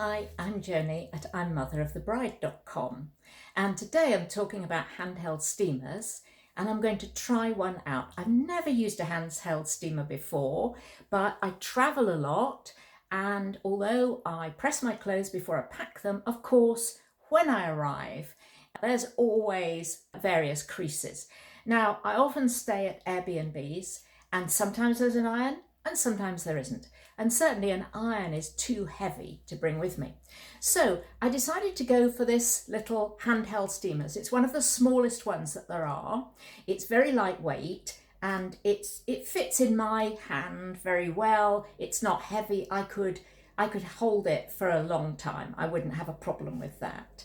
Hi, I'm Joni at I'mMotherOfTheBride.com, and today I'm talking about handheld steamers, and I'm going to try one out. I've never used a handheld steamer before, but I travel a lot, and although I press my clothes before I pack them, of course, when I arrive, there's always various creases. Now, I often stay at Airbnbs, and sometimes there's an iron and sometimes there isn't. And certainly an iron is too heavy to bring with me. So I decided to go for this little handheld steamers. It's one of the smallest ones that there are. It's very lightweight and it fits in my hand very well. It's not heavy. I could hold it for a long time. I wouldn't have a problem with that.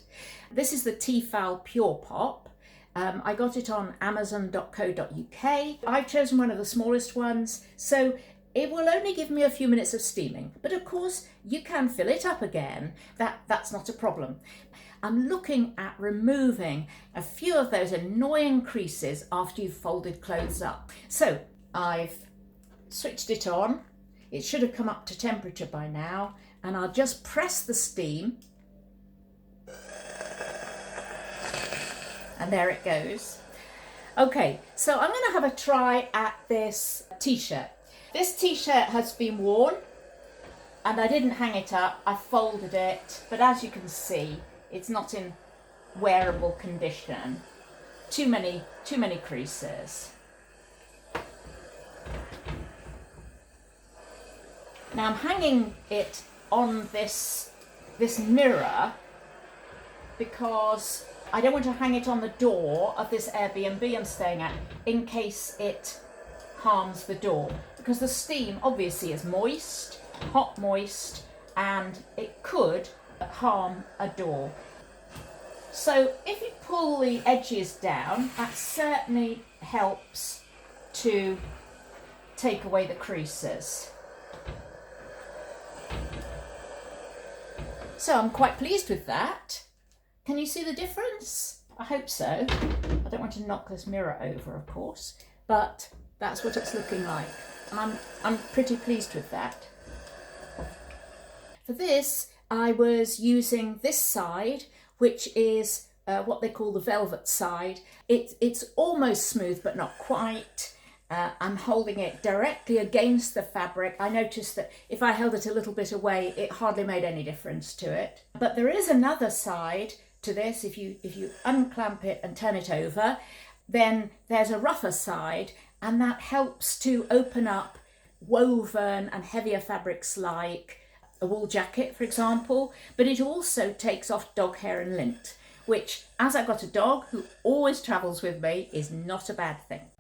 This is the Tefal Pure Pop. I got it on amazon.co.uk. I've chosen one of the smallest ones, so it will only give me a few minutes of steaming, but of course you can fill it up again. That's not a problem. I'm looking at removing a few of those annoying creases after you've folded clothes up. So I've switched it on. It should have come up to temperature by now, and I'll just press the steam. And there it goes. Okay, so I'm going to have a try at this t-shirt. This t-shirt has been worn and I didn't hang it up, I folded it, but as you can see, it's not in wearable condition. Too many creases. Now I'm hanging it on this mirror because I don't want to hang it on the door of this Airbnb I'm staying at in case it harms the door, because the steam obviously is moist, hot moist, and it could harm a door. So if you pull the edges down, that certainly helps to take away the creases. So I'm quite pleased with that. Can you see the difference? I hope so. I don't want to knock this mirror over, of course, but that's what it's looking like. And I'm pretty pleased with that. For this, I was using this side, which is what they call the velvet side. It's almost smooth, but not quite. I'm holding it directly against the fabric. I noticed that if I held it a little bit away, it hardly made any difference to it. But there is another side to this. If you unclamp it and turn it over, then there's a rougher side, and that helps to open up woven and heavier fabrics like a wool jacket, for example, but it also takes off dog hair and lint, which, as I've got a dog who always travels with me, is not a bad thing.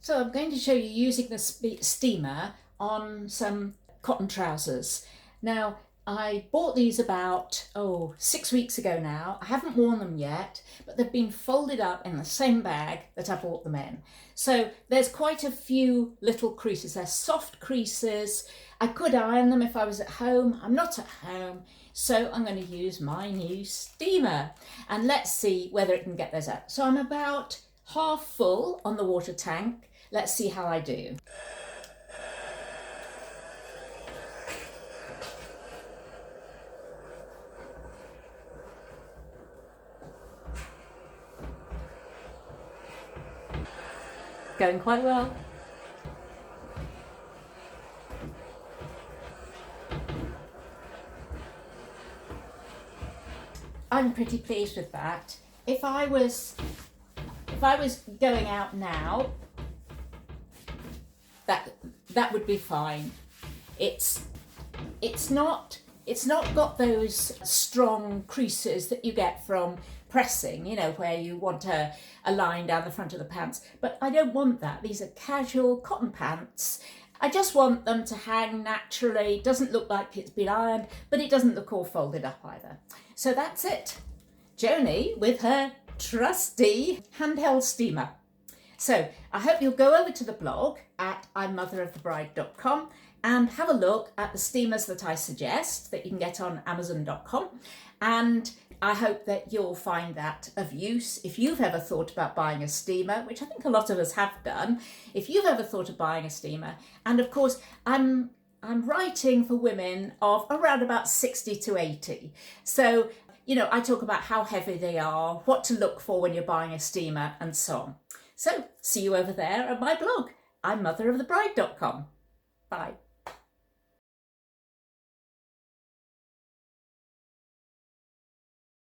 So I'm going to show you using the steamer on some cotton trousers. Now, I bought these about 6 weeks ago now. I haven't worn them yet, but they've been folded up in the same bag that I bought them in. So there's quite a few little creases. They're soft creases. I could iron them if I was at home. I'm not at home, so I'm going to use my new steamer. And let's see whether it can get those out. So I'm about half full on the water tank. Let's see how I do. Going quite well. I'm pretty pleased with that. If I was going out now, that would be fine. It's not got those strong creases that you get from pressing, where you want a line down the front of the pants. But I don't want that. These are casual cotton pants. I just want them to hang naturally. It doesn't look like it's been ironed, but it doesn't look all folded up either. So that's it. Joni with her trusty handheld steamer. So I hope you'll go over to the blog at I'mMotherOfTheBride.com and have a look at the steamers that I suggest that you can get on Amazon.com. And I hope that you'll find that of use. If you've ever thought about buying a steamer, which I think a lot of us have done, if you've ever thought of buying a steamer, and of course, I'm I'm writing for women of around about 60 to 80. So, I talk about how heavy they are, what to look for when you're buying a steamer, and so on. So, see you over there at my blog. I'm motherofthebride.com. Bye.